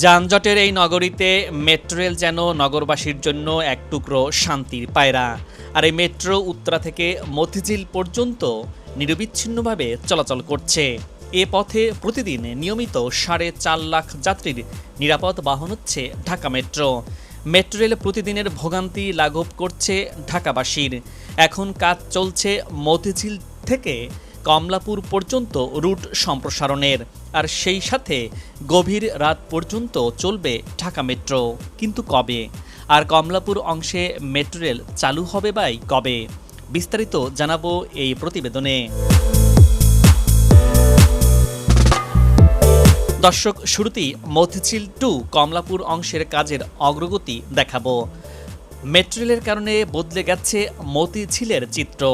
যানজটের এই নগরীতে মেট্রো রেল যেন নগরবাসীর জন্য এক টুকরো শান্তির পায়রা। আর এই মেট্রো উত্তরা থেকে মতিঝিল পর্যন্ত নিরবিচ্ছিন্নভাবে চলাচল করছে। এ পথে প্রতিদিন নিয়মিত 4.5 লাখ যাত্রীর নিরাপদ বাহন হচ্ছে ঢাকা মেট্রো। মেট্রো রেল প্রতিদিনের ভোগান্তি লাঘব করছে ঢাকাবাসীর। এখন কাজ চলছে মতিঝিল থেকে কমলাপুর পর্যন্ত রুট সম্প্রসারণের, আর সেই সাথে গভীর রাত পর্যন্ত চলবে ঢাকা মেট্রো। কিন্তু কবে? আর কমলাপুর অংশে মেট্রো রেল চালু হবে বাই কবে? বিস্তারিত জানাবো এই প্রতিবেদনে। দর্শক, শুরুতেই মতিঝিল টু কমলাপুর অংশের কাজের অগ্রগতি দেখাবো। মেট্রো রেলের কারণে বদলে গেছে মতিঝিলের চিত্র।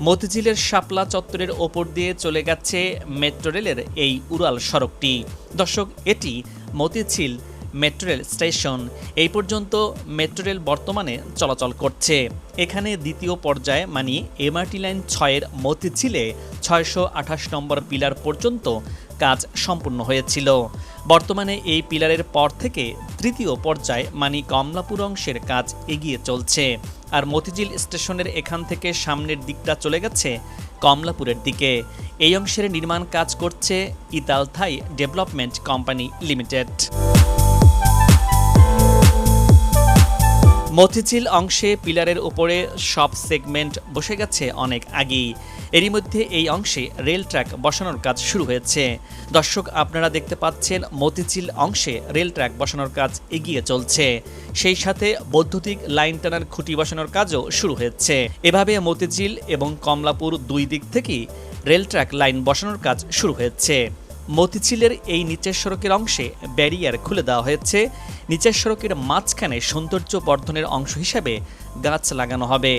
মতিঝিলের শাপলা চত্বরের ওপর দিয়ে চলে গেছে মেট্রো রেলের এই উড়াল সড়কটি। দর্শক, এটি মতিঝিল মেট্রো রেল স্টেশন। এই পর্যন্ত মেট্রো রেল বর্তমানে চলাচল করছে। এখানে দ্বিতীয় পর্যায়ে মানে এমআরটি লাইন 6-এর মতিঝিলে 628 নম্বর পিলার পর্যন্ত কাজ সম্পূর্ণ হয়েছিল। বর্তমানে এই পিলারের পর থেকে তৃতীয় পর্যায়ে মানে কমলাপুর অংশের কাজ এগিয়ে চলছে। আর মতিঝিল স্টেশনের এখান থেকে সামনের দিকটা চলে গেছে কমলাপুরের দিকে। এই অংশের নির্মাণ কাজ করছে ইতালথাই ডেভেলপমেন্ট কোম্পানি লিমিটেড। মতিঝিল অংশে পিলারের উপরে সব সেগমেন্ট বসে গেছে অনেক আগেই। এরই মধ্যে এই অংশে রেল ট্র্যাক বসানোর কাজ শুরু হয়েছে। দর্শক, আপনারা দেখতে পাচ্ছেন মতিঝিল অংশে রেল ট্র্যাক বসানোর কাজ এগিয়ে চলছে। সেই সাথে বৈদ্যুতিক লাইন টানার খুঁটি বসানোর কাজও শুরু হয়েছে। এভাবে মতিঝিল এবং কমলাপুর দুই দিক থেকেই রেল ট্র্যাক লাইন বসানোর কাজ শুরু হয়েছে। মতিঝিলের এই নিচের সড়কের অংশে ব্যারিয়ার খুলে দেওয়া হয়েছে। নিচের সড়কের মাঝখানে সৌন্দর্য বর্ধনের অংশ হিসেবে গাছ লাগানো হবে।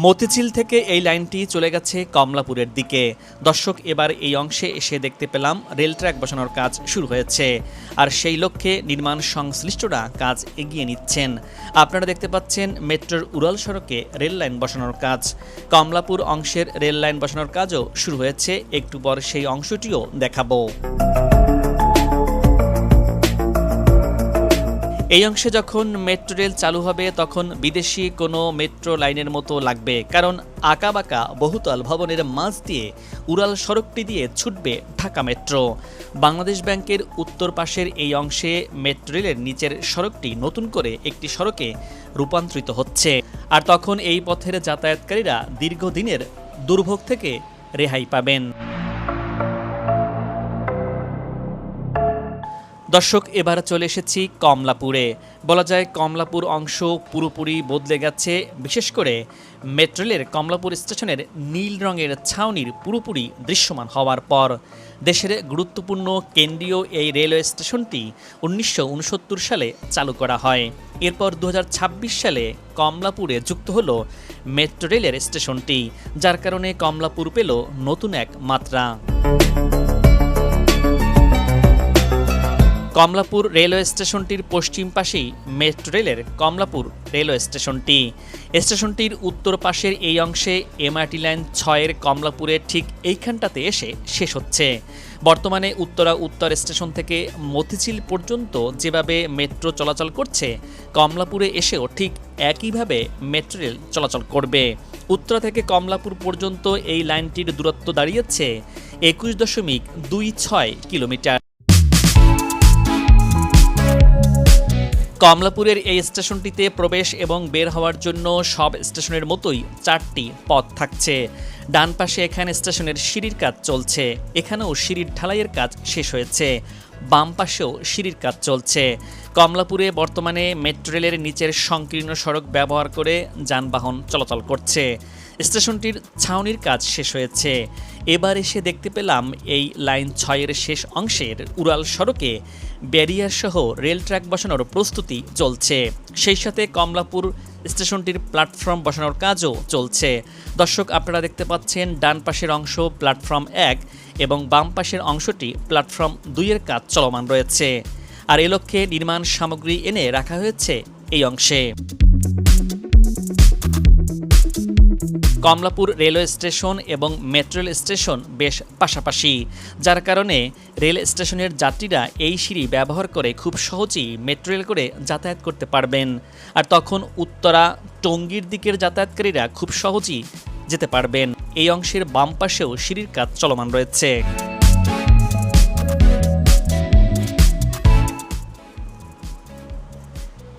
মতিঝিল থেকে এই লাইনটি চলে গেছে কমলাপুরের দিকে। দর্শক, এবার এই অংশে এসে দেখতে পেলাম রেল ট্র্যাক বসানোর কাজ শুরু হয়েছে। আর সেই লক্ষ্যে নির্মাণ সংশ্লিষ্টরা কাজ এগিয়ে নিচ্ছেন। আপনারা দেখতে পাচ্ছেন মেট্রোর উড়াল সড়কে রেল লাইন বসানোর কাজ। কমলাপুর অংশের রেল লাইন বসানোর কাজও শুরু হয়েছে। একটু পর সেই অংশটিও দেখাবো। এই অংশে যখন মেট্রো রেল চালু হবে তখন বিদেশি কোনো মেট্রো লাইনের মতো লাগবে, কারণ আঁকাবাঁকা বহুতল ভবনের মাঝ দিয়ে উড়াল সড়কটি দিয়ে ছুটবে ঢাকা মেট্রো। বাংলাদেশ ব্যাংকের উত্তর পাশের এই অংশে মেট্রো রেলের নিচের সড়কটি নতুন করে একটি সড়কে রূপান্তরিত হচ্ছে। আর তখন এই পথের যাতায়াতকারীরা দীর্ঘদিনের দুর্ভোগ থেকে রেহাই পাবেন। দর্শক, এবার চলে এসেছি কমলাপুরে। বলা যায় কমলাপুর অংশ পুরোপুরি বদলে গেছে। বিশেষ করে মেট্রো রেলের কমলাপুর স্টেশনের নীল রঙের ছাউনির পুরোপুরি দৃশ্যমান হওয়ার পর দেশের গুরুত্বপূর্ণ কেন্দ্রীয় এই রেলওয়ে স্টেশনটি 1969 সালে চালু করা হয়। এরপর 2026 সালে কমলাপুরে যুক্ত হলো মেট্রো রেলের স্টেশনটি, যার কারণে কমলাপুর পেল নতুন এক মাত্রা। কমলাপুর রেলওয়ে স্টেশনটির পশ্চিম পাশেই মেট্রো রেলের কমলাপুর রেলওয়ে স্টেশনটি। স্টেশনটির উত্তর পাশের এই অংশে এমআরটি লাইন 6-এর কমলাপুরে ঠিক এইখানটাতে এসে শেষ হচ্ছে। বর্তমানে উত্তরা উত্তর স্টেশন থেকে মতিঝিল পর্যন্ত যেভাবে মেট্রো চলাচল করছে, কমলাপুরে এসেও ঠিক একইভাবে মেট্রো রেল চলাচল করবে। উত্তরা থেকে কমলাপুর পর্যন্ত এই লাইনটির দূরত্ব দাঁড়িয়েছে 21.26 কিলোমিটার। কমলাপুরের এই স্টেশনটিতে প্রবেশ এবং বের হওয়ার জন্য সব স্টেশনের মতোই 4টি পথ থাকছে। ডান পাশে এখানে স্টেশনের সিঁড়ির কাজ চলছে। এখানেও সিঁড়ির ঢালাইয়ের কাজ শেষ হয়েছে। বাম পাশেও সিঁড়ির কাজ চলছে। কমলাপুরে বর্তমানে মেট্রো রেলের নিচের সংকীর্ণ সড়ক ব্যবহার করে যানবাহন চলাচল করছে। স্টেশনটির ছাউনির কাজ শেষ হয়েছে। এবার এসে দেখতে পেলাম এই লাইন 6-এর শেষ অংশের উড়াল সড়কে ব্যারিয়ার সহ রেল ট্র্যাক বসানোর প্রস্তুতি চলছে। সেই সাথে কমলাপুর স্টেশনটির প্ল্যাটফর্ম বসানোর কাজও চলছে। দর্শক, আপনারা দেখতে পাচ্ছেন ডান পাশের অংশ প্ল্যাটফর্ম 1 এবং বাম পাশের অংশটি প্ল্যাটফর্ম 2-এর কাজ চলমান রয়েছে। আর এ লক্ষ্যে নির্মাণ সামগ্রী এনে রাখা হয়েছে এই অংশে। কমলাপুর রেলওয়ে স্টেশন এবং মেট্রো রেল স্টেশন বেশ পাশাপাশি, যার কারণে রেল স্টেশনের যাত্রীরা এই সিঁড়ি ব্যবহার করে খুব সহজেই মেট্রো রেল করে যাতায়াত করতে পারবেন। আর তখন উত্তরা টঙ্গীর দিকের যাতায়াতকারীরা খুব সহজেই যেতে পারবেন। এই অংশের বাম পাশেও সিঁড়ির কাজ চলমান রয়েছে।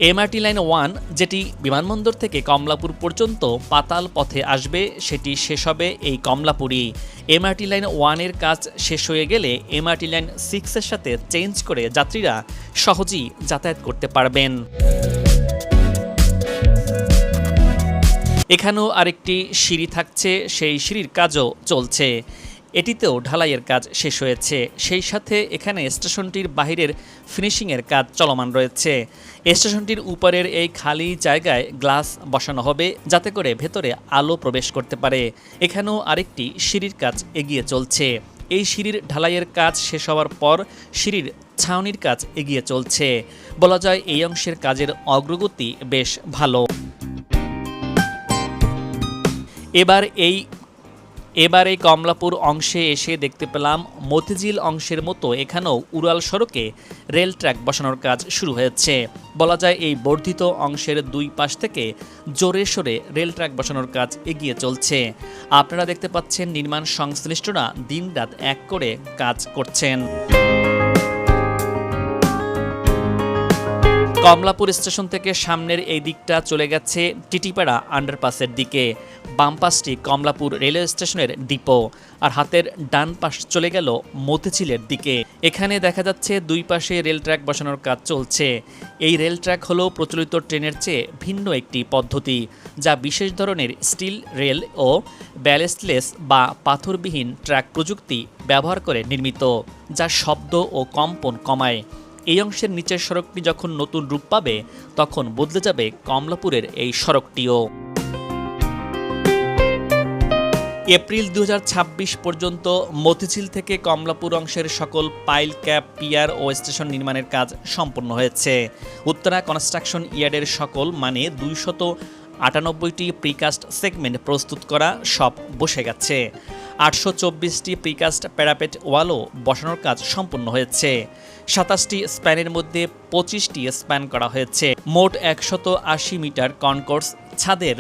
এমআরটি লাইন 1 যেটি বিমানবন্দর থেকে কমলাপুর পর্যন্ত পাতাল পথে আসবে, সেটি শেষ হবে এই কমলাপুরই। এমআরটি লাইন 1 এর কাজ শেষ হয়ে গেলে এমআরটি লাইন 6 এর সাথে চেঞ্জ করে যাত্রীরা সহজেই যাতায়াত করতে পারবেন। এখানেও আরেকটি সিঁড়ি থাকছে, সেই সিঁড়ির কাজও চলছে। এটিতেও ঢালাইয়ের কাজ শেষ হয়েছে। সেই সাথে এখানে স্টেশনটির বাহিরের ফিনিশিংয়ের কাজ চলমান রয়েছে। স্টেশনটির উপরের এই খালি জায়গায় গ্লাস বসানো হবে, যাতে করে ভেতরে আলো প্রবেশ করতে পারে। এখানেও আরেকটি সিঁড়ির কাজ এগিয়ে চলছে। এই সিঁড়ির ঢালাইয়ের কাজ শেষ হওয়ার পর সিঁড়ির ছাউনির কাজ এগিয়ে চলছে। বলা যায় এই অংশের কাজের অগ্রগতি বেশ ভালো। এবার এই কমলাপুর অংশে এসে দেখতে পেলাম মতিঝিল অংশের মতো এখানেও উড়াল সড়কে রেল ট্র্যাক বসানোর কাজ শুরু হয়েছে। বলা যায় এই বর্ধিত অংশের দুই পাশ থেকে জোরে সোরে রেল ট্র্যাক বসানোর কাজ এগিয়ে চলছে। আপনারা দেখতে পাচ্ছেন নির্মাণ সংশ্লিষ্টরা দিনরাত এক করে কাজ করছেন। কমলাপুর স্টেশন থেকে সামনের এই দিকটা চলে গেছে টিটিপাড়া আন্ডারপাসের দিকে। বাম পাশটি কমলাপুর রেলওয়ে স্টেশনের ডিপো, আর হাতের ডান পাশ চলে গেল মতিঝিলের দিকে। এখানে দেখা যাচ্ছে দুই পাশে রেল ট্র্যাক বসানোর কাজ চলছে। এই রেল ট্র্যাক হলো প্রচলিত ট্রেনের চেয়ে ভিন্ন একটি পদ্ধতি, যা বিশেষ ধরনের স্টিল রেল ও ব্যালেস্টলেস বা পাথরবিহীন ট্র্যাক প্রযুক্তি ব্যবহার করে নির্মিত, যা শব্দ ও কম্পন কমায়। এই অংশের নিচের সড়কটি যখন নতুন রূপ পাবে, তখন বদলে যাবে কমলাপুরের এই সড়কটিও। এপ্রিল 2026 পর্যন্ত মতিঝিল থেকে কমলাপুর অংশের সকল পাইল ক্যাপ, পিয়ার ও স্টেশন নির্মাণের কাজ সম্পন্ন হয়েছে। উত্তরা কনস্ট্রাকশন ইয়ার্ডের সকল 298টি প্রিকাস্ট সেগমেন্ট প্রস্তুত করা সব বসে গেছে। 824টি প্রিকাস্ট প্যারাপেট ওয়ালও বসানোর কাজ সম্পন্ন হয়েছে। 27টি স্প্যানের মধ্যে 25টি স্প্যান করা হয়েছে। মোট 180 মিটার কনকোর্স ছাদের,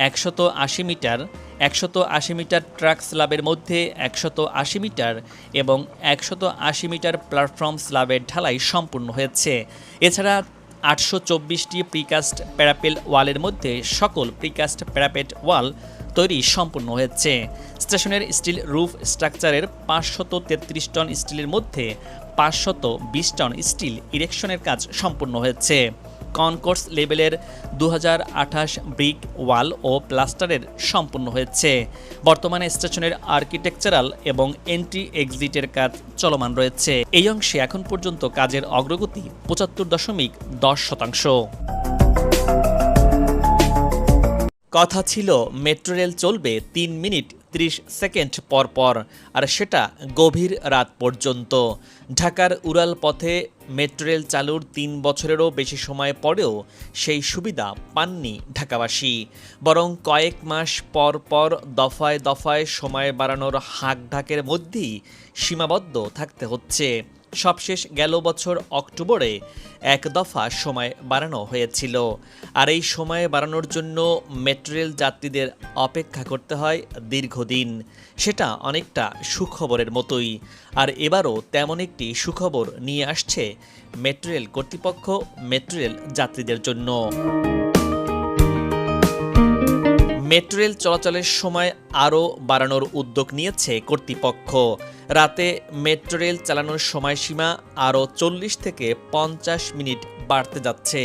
180 মিটার ট্রাক স্ল্যাবের মধ্যে 180 মিটার এবং 180 মিটার প্ল্যাটফর্ম স্ল্যাবের ঢালাই সম্পূর্ণ হয়েছে। এছাড়া 824টি প্রিকাস্ট প্যারাপেল ওয়ালের মধ্যে সকল প্রিকাস্ট প্যারাপেট ওয়াল তৈরি সম্পূর্ণ হয়েছে। স্টেশনের স্টিল রুফ স্ট্রাকচারের 533 টন স্টিলের মধ্যে 520 টন স্টিল ইরেকশনের কাজ সম্পূর্ণ হয়েছে। কনকোর্স লেভেলের 2028 ব্রিক ওয়াল ও প্লাস্টারের সম্পূর্ণ হয়েছে। বর্তমানে স্টেশনের আর্কিটেকচারাল এবং এন্ট্রি এক্সিটের কাজ চলমান রয়েছে। এই অংশে এখন পর্যন্ত কাজের অগ্রগতি 75.10%। কথা ছিল মেট্রো রেল চলবে 3 মিনিট 30 সেকেন্ড পর পর, আর সেটা গভীর রাত পর্যন্ত। ঢাকার উড়াল পথে মেট্রো রেল চালুর 3 বছরেরও বেশি সময় পরেও সেই সুবিধা পাননি ঢাকাবাসী, বরং কয়েক মাস পর পর দফায় দফায় সময় বাড়ানোর হাঁকঢাকের মধ্যেই সীমাবদ্ধ থাকতে হচ্ছে। সবশেষ গেল বছর অক্টোবরে এক দফা সময় বাড়ানো হয়েছিল, আর এই সময় বাড়ানোর জন্য মেট্রো রেল যাত্রীদের অপেক্ষা করতে হয় দীর্ঘদিন। সেটা অনেকটা সুখবরের মতোই, আর এবারও তেমন একটি সুখবর নিয়ে আসছে মেট্রো রেল কর্তৃপক্ষ মেট্রো রেল যাত্রীদের জন্য। মেট্রো রেল চলাচলের সময় আরও বাড়ানোর উদ্যোগ নিয়েছে কর্তৃপক্ষ। রাতে মেট্রো রেল চালানোর সময়সীমা আরও 40 থেকে 50 মিনিট বাড়তে যাচ্ছে,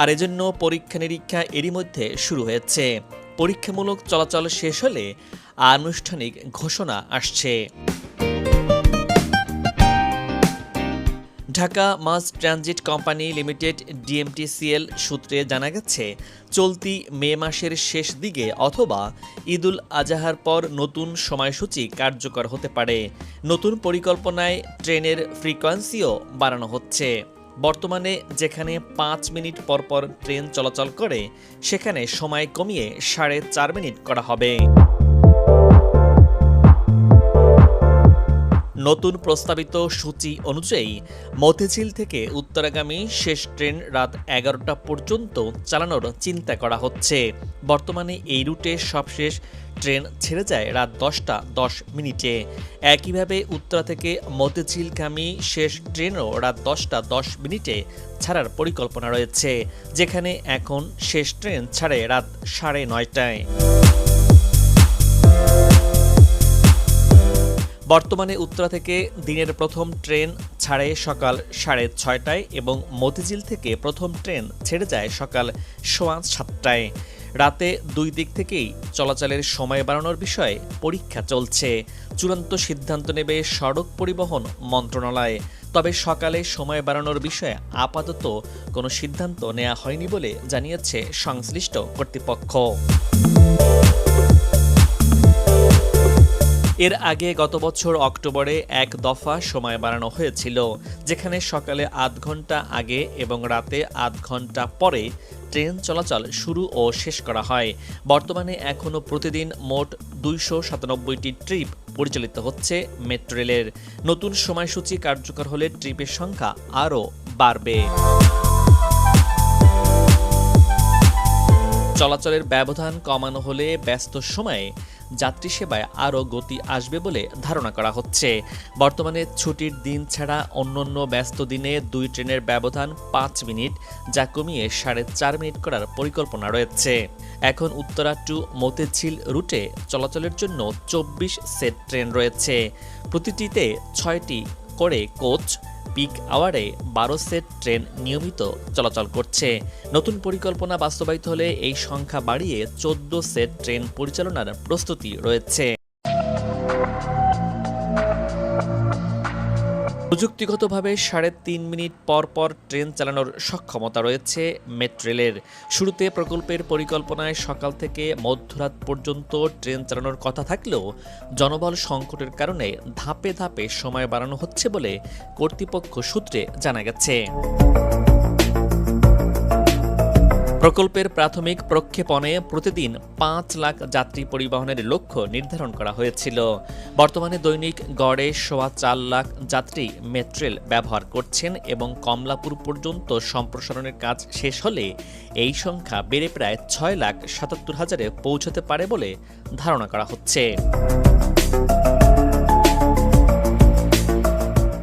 আর এজন্য পরীক্ষা নিরীক্ষা এরই মধ্যে শুরু হয়েছে। পরীক্ষামূলক চলাচল শেষ হলে আনুষ্ঠানিক ঘোষণা আসছে। Dhaka mass transit company limited DMTCL সূত্রে জানা গেছে, চলতি মে মাসের শেষ দিকে অথবা ঈদুল আজহার পর নতুন সময়সূচি কার্যকর হতে পারে। নতুন পরিকল্পনায় ট্রেনের ফ্রিকোয়েন্সিও বাড়ানো হচ্ছে। বর্তমানে যেখানে 5 মিনিট পরপর ট্রেন চলাচল করে সেখানে সময় কমিয়ে 4.5 মিনিট করা হবে। নতুন প্রস্তাবিত সূচি অনুযায়ী মতিঝিল থেকে উত্তরাগামী শেষ ট্রেন রাত 11টা পর্যন্ত চালানোর চিন্তা করা হচ্ছে। বর্তমানে এই রুটে সবশেষ ট্রেন ছেড়ে যায় রাত 10টা 10 মিনিটে। একইভাবে উত্তরা থেকে মতিঝিলগামী শেষ ট্রেনও রাত 10টা 10 মিনিটে ছাড়ার পরিকল্পনা রয়েছে, যেখানে এখন শেষ ট্রেন ছাড়ে রাত 9:30টায়। বর্তমানে উত্তরা থেকে দিনের প্রথম ট্রেন ছাড়ে সকাল 6:30টায় এবং মতিঝিল থেকে প্রথম ট্রেন ছেড়ে যায় সকাল 7:15টায়। রাতে দুই দিক থেকেই চলাচলের সময় বাড়ানোর বিষয়ে পরীক্ষা চলছে। চূড়ান্ত সিদ্ধান্ত নেবে সড়ক পরিবহন মন্ত্রণালয়। তবে সকালে সময় বাড়ানোর বিষয়ে আপাতত কোনো সিদ্ধান্ত নেওয়া হয়নি বলে জানিয়েছে সংশ্লিষ্ট কর্তৃপক্ষ। এর আগে গত বছর অক্টোবরে এক দফা সময় বাড়ানো হয়েছিল, যেখানে সকালে আধ ঘন্টা আগে এবং রাতে আধ ঘন্টা পরে ট্রেন চলাচল শুরু ও শেষ করা হয়। বর্তমানে এখনও প্রতিদিন মোট 297টি ট্রিপ পরিচালিত হচ্ছে মেট্রো রেলের। নতুন সময়সূচি কার্যকর হলে ট্রিপের সংখ্যা আরও বাড়বে। চলাচলের ব্যবধান কমানো হলে ব্যস্ত সময়ে যাত্রী সেবায় আরও গতি আসবে বলে ধারণা করা হচ্ছে। বর্তমানে ছুটির দিন ছাড়া অন্যান্য ব্যস্ত দিনে দুই ট্রেনের ব্যবধান 5 মিনিট, যা কমিয়ে 4.5 মিনিট করার পরিকল্পনা রয়েছে। এখন উত্তরা টু মতিঝিল রুটে চলাচলের জন্য 24 সেট ট্রেন রয়েছে। প্রতিটিতে 6টি করে কোচ। পিক আওয়ারে 12 সেট ট্রেন নিয়মিত চলাচল করছে। নতুন পরিকল্পনা বাস্তবায়িত হলে এই সংখ্যা বাড়িয়ে 14 সেট ট্রেন পরিচালনার প্রস্তুতি রয়েছে। প্রযুক্তিগতভাবে 3.5 মিনিট পর পর ট্রেন চালানোর সক্ষমতা রয়েছে মেট্রো রেলের। শুরুতে প্রকল্পের পরিকল্পনায় সকাল থেকে মধ্যরাত পর্যন্ত ট্রেন চালানোর কথা থাকলেও জনবল সংকটের কারণে ধাপে ধাপে সময় বাড়ানো হচ্ছে বলে কর্তৃপক্ষ সূত্রে জানা গেছে। প্রকল্পের প্রাথমিক প্রক্ষেপণে প্রতিদিন 5 লাখ যাত্রী পরিবহনের লক্ষ্য নির্ধারণ করা হয়েছিল। বর্তমানে দৈনিক গড়ে 4.25 লাখ যাত্রী মেট্রো রেল ব্যবহার করছেন এবং কমলাপুর পর্যন্ত সম্প্রসারণের কাজ শেষ হলে এই সংখ্যা বেড়ে প্রায় 6,77,000-এ পৌঁছতে পারে বলে ধারণা করা হচ্ছে।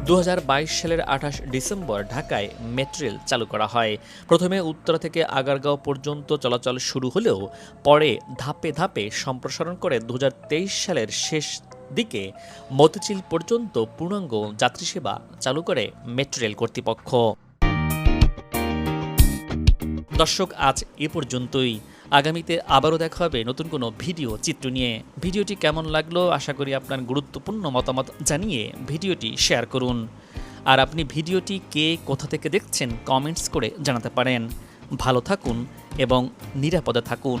2022 সালের 28 ডিসেম্বর ঢাকায় মেট্রো রেল চালু করা হয়। প্রথমে উত্তরা থেকে আগারগাঁও পর্যন্ত চলাচল শুরু হলেও পরে ধাপে ধাপে সম্প্রসারণ করে 2023 সালের শেষ দিকে মতিঝিল পর্যন্ত পূর্ণাঙ্গ যাত্রী সেবা চালু করে মেট্রো রেল কর্তৃপক্ষ। দর্শক, আজ এ পর্যন্তই। আগামীতে আবারও দেখা হবে নতুন কোনো ভিডিও চিত্র নিয়ে। ভিডিওটি কেমন লাগলো আশা করি আপনার গুরুত্বপূর্ণ মতামত জানিয়ে ভিডিওটি শেয়ার করুন। আর আপনি ভিডিওটি কে কোথা থেকে দেখছেন কমেন্টস করে জানাতে পারেন। ভালো থাকুন এবং নিরাপদে থাকুন।